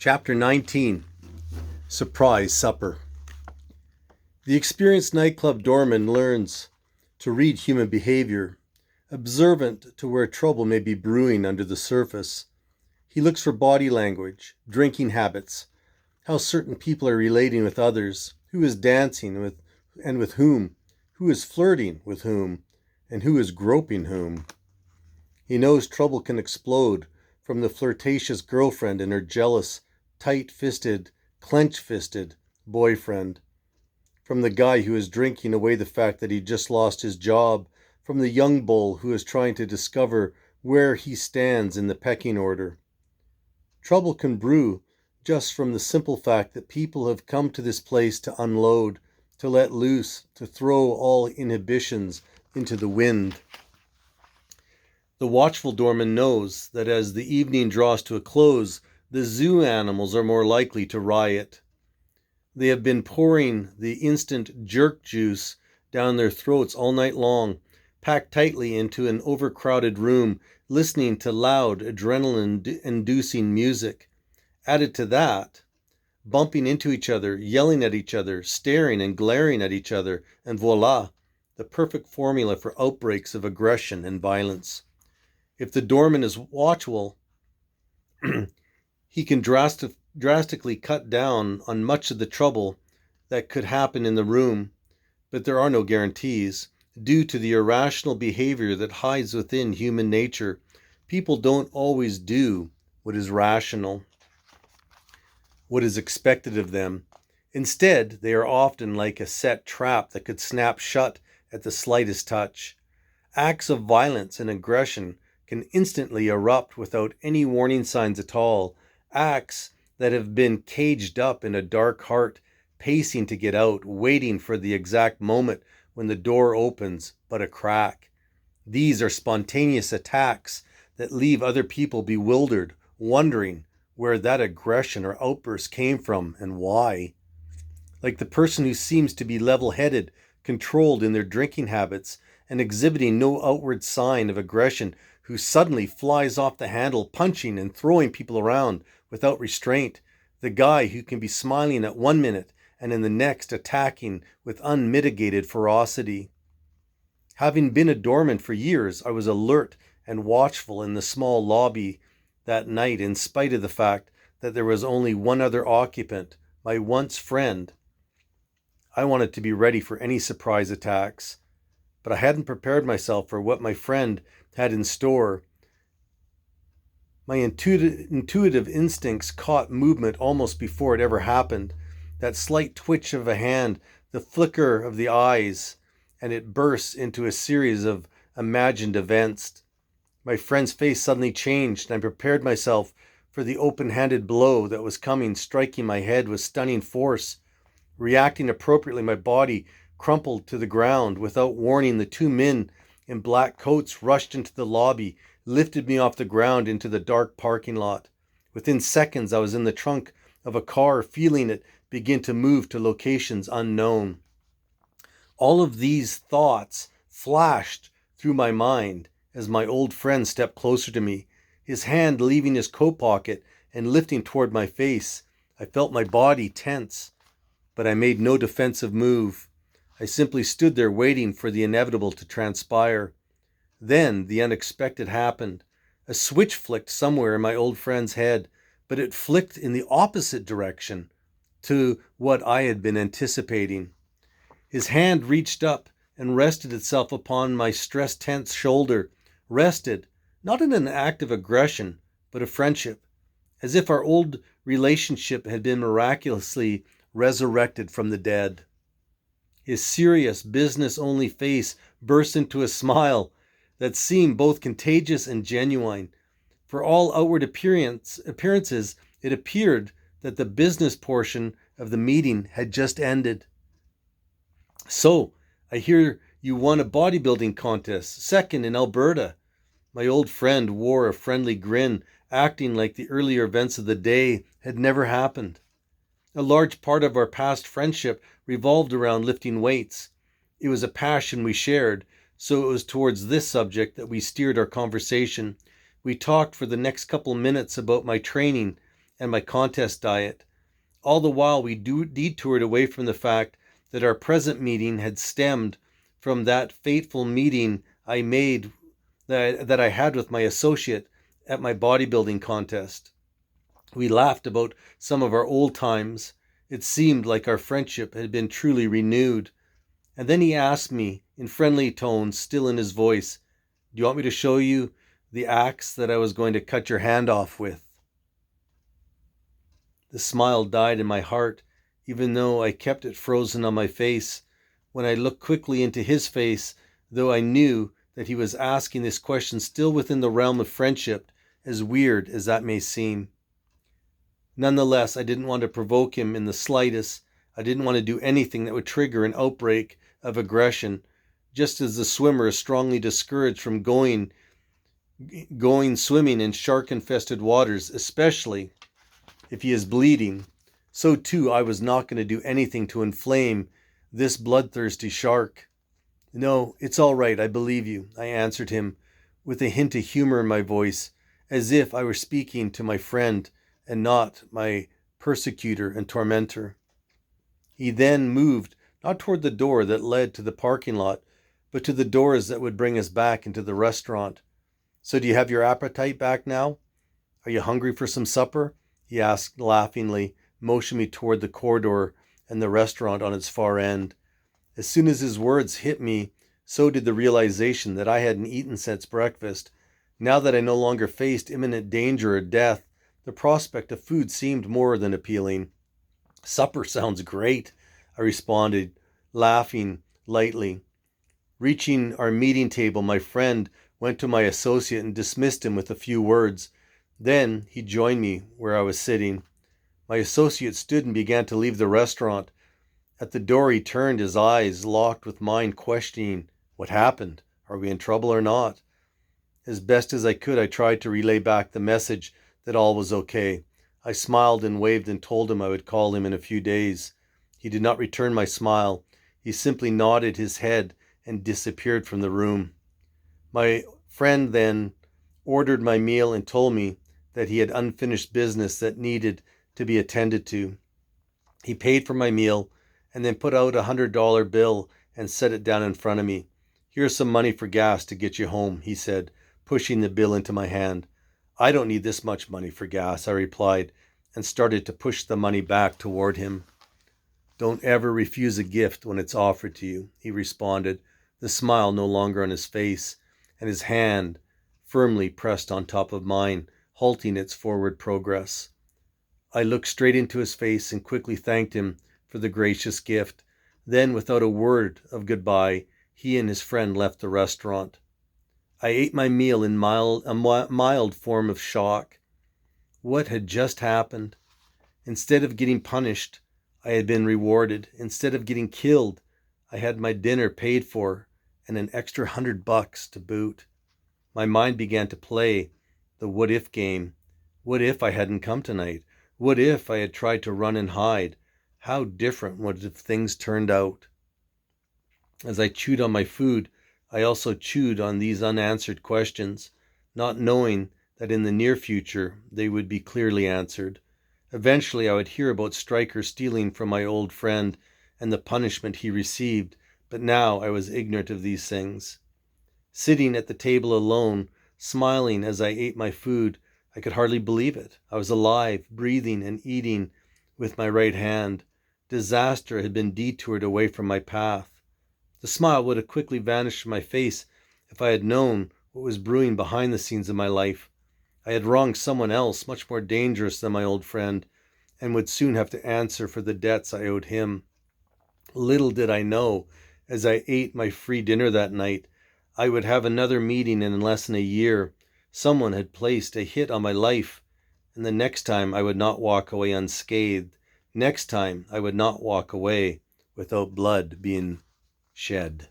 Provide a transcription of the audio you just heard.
Chapter 19. Surprise Supper. The experienced nightclub doorman learns to read human behavior, observant to where trouble may be brewing under the surface. He looks for body language, drinking habits, how certain people are relating with others, who is dancing with and with whom, who is flirting with whom, and who is groping whom. He knows trouble can explode from the flirtatious girlfriend and her jealous, tight-fisted, clench-fisted boyfriend, from the guy who is drinking away the fact that he just lost his job, from the young bull who is trying to discover where he stands in the pecking order. Trouble can brew just from the simple fact that people have come to this place to unload, to let loose, to throw all inhibitions into the wind. The watchful doorman knows that as the evening draws to a close, the zoo animals are more likely to riot. They have been pouring the instant jerk juice down their throats all night long, packed tightly into an overcrowded room, listening to loud, adrenaline-inducing music. Added to that, bumping into each other, yelling at each other, staring and glaring at each other, and voila, the perfect formula for outbreaks of aggression and violence. If the doorman is watchful, he can drastically cut down on much of the trouble that could happen in the room, but there are no guarantees. Due to the irrational behavior that hides within human nature, people don't always do what is rational, what is expected of them. Instead, they are often like a set trap that could snap shut at the slightest touch. Acts of violence and aggression can instantly erupt without any warning signs at all. Acts that have been caged up in a dark heart, pacing to get out, waiting for the exact moment when the door opens but a crack. These are spontaneous attacks that leave other people bewildered, wondering where that aggression or outburst came from and why. Like the person who seems to be level-headed, controlled in their drinking habits, and exhibiting no outward sign of aggression, who suddenly flies off the handle, punching and throwing people around without restraint. The guy who can be smiling at 1 minute and in the next attacking with unmitigated ferocity. Having been a doorman for years, I was alert and watchful in the small lobby that night, in spite of the fact that there was only one other occupant, my once friend. I wanted to be ready for any surprise attacks, but I hadn't prepared myself for what my friend had in store. My intuitive instincts caught movement almost before it ever happened. That slight twitch of a hand, the flicker of the eyes, and it bursts into a series of imagined events. My friend's face suddenly changed, and I prepared myself for the open-handed blow that was coming, striking my head with stunning force. Reacting appropriately, my body crumpled to the ground. Without warning, the two men in black coats rushed into the lobby, lifted me off the ground into the dark parking lot. Within seconds, I was in the trunk of a car, feeling it begin to move to locations unknown. All of these thoughts flashed through my mind as my old friend stepped closer to me, his hand leaving his coat pocket and lifting toward my face. I felt my body tense, but I made no defensive move. I simply stood there waiting for the inevitable to transpire. Then the unexpected happened. A switch flicked somewhere in my old friend's head, but it flicked in the opposite direction to what I had been anticipating. His hand reached up and rested itself upon my stress-tense shoulder, rested, not in an act of aggression, but of friendship, as if our old relationship had been miraculously resurrected from the dead. His serious, business-only face burst into a smile that seemed both contagious and genuine. For all outward appearances, it appeared that the business portion of the meeting had just ended. "So, I hear you won a bodybuilding contest, second in Alberta." My old friend wore a friendly grin, acting like the earlier events of the day had never happened. A large part of our past friendship revolved around lifting weights. It was a passion we shared, so it was towards this subject that we steered our conversation. We talked for the next couple minutes about my training and my contest diet. All the while we detoured away from the fact that our present meeting had stemmed from that fateful meeting that I had with my associate at my bodybuilding contest. We laughed about some of our old times. It seemed like our friendship had been truly renewed. And then he asked me, in friendly tones, still in his voice, "Do you want me to show you the axe that I was going to cut your hand off with?" The smile died in my heart, even though I kept it frozen on my face. When I looked quickly into his face, though I knew that he was asking this question still within the realm of friendship, as weird as that may seem. Nonetheless, I didn't want to provoke him in the slightest. I didn't want to do anything that would trigger an outbreak of aggression, just as the swimmer is strongly discouraged from going swimming in shark-infested waters, especially if he is bleeding. So too, I was not going to do anything to inflame this bloodthirsty shark. "No, it's all right, I believe you," I answered him, with a hint of humor in my voice, as if I were speaking to my friend and not my persecutor and tormentor. He then moved, not toward the door that led to the parking lot, but to the doors that would bring us back into the restaurant. "So do you have your appetite back now? Are you hungry for some supper?" he asked laughingly, motioning me toward the corridor and the restaurant on its far end. As soon as his words hit me, so did the realization that I hadn't eaten since breakfast. Now that I no longer faced imminent danger or death, the prospect of food seemed more than appealing. "Supper sounds great," I responded, laughing lightly. Reaching our meeting table, my friend went to my associate and dismissed him with a few words. Then he joined me where I was sitting. My associate stood and began to leave the restaurant. At the door he turned, his eyes locked with mine, questioning, "What happened? Are we in trouble or not?" As best as I could, I tried to relay back the message that all was okay. I smiled and waved and told him I would call him in a few days. He did not return my smile. He simply nodded his head and disappeared from the room. My friend then ordered my meal and told me that he had unfinished business that needed to be attended to. He paid for my meal and then put out $100 bill and set it down in front of me. "Here's some money for gas to get you home," he said, pushing the bill into my hand. "I don't need this much money for gas," I replied, and started to push the money back toward him. "Don't ever refuse a gift when it's offered to you," he responded, the smile no longer on his face, and his hand firmly pressed on top of mine, halting its forward progress. I looked straight into his face and quickly thanked him for the gracious gift. Then, without a word of goodbye, he and his friend left the restaurant. I ate my meal in a mild form of shock. What had just happened? Instead of getting punished, I had been rewarded. Instead of getting killed, I had my dinner paid for and an extra $100 to boot. My mind began to play the what-if game. What if I hadn't come tonight? What if I had tried to run and hide? How different would have things turned out? As I chewed on my food, I also chewed on these unanswered questions, not knowing that in the near future they would be clearly answered. Eventually I would hear about Stryker stealing from my old friend and the punishment he received, but now I was ignorant of these things. Sitting at the table alone, smiling as I ate my food, I could hardly believe it. I was alive, breathing and eating with my right hand. Disaster had been detoured away from my path. The smile would have quickly vanished from my face if I had known what was brewing behind the scenes of my life. I had wronged someone else, much more dangerous than my old friend, and would soon have to answer for the debts I owed him. Little did I know, as I ate my free dinner that night, I would have another meeting in less than a year. Someone had placed a hit on my life, and the next time I would not walk away unscathed. Next time I would not walk away without blood being shed.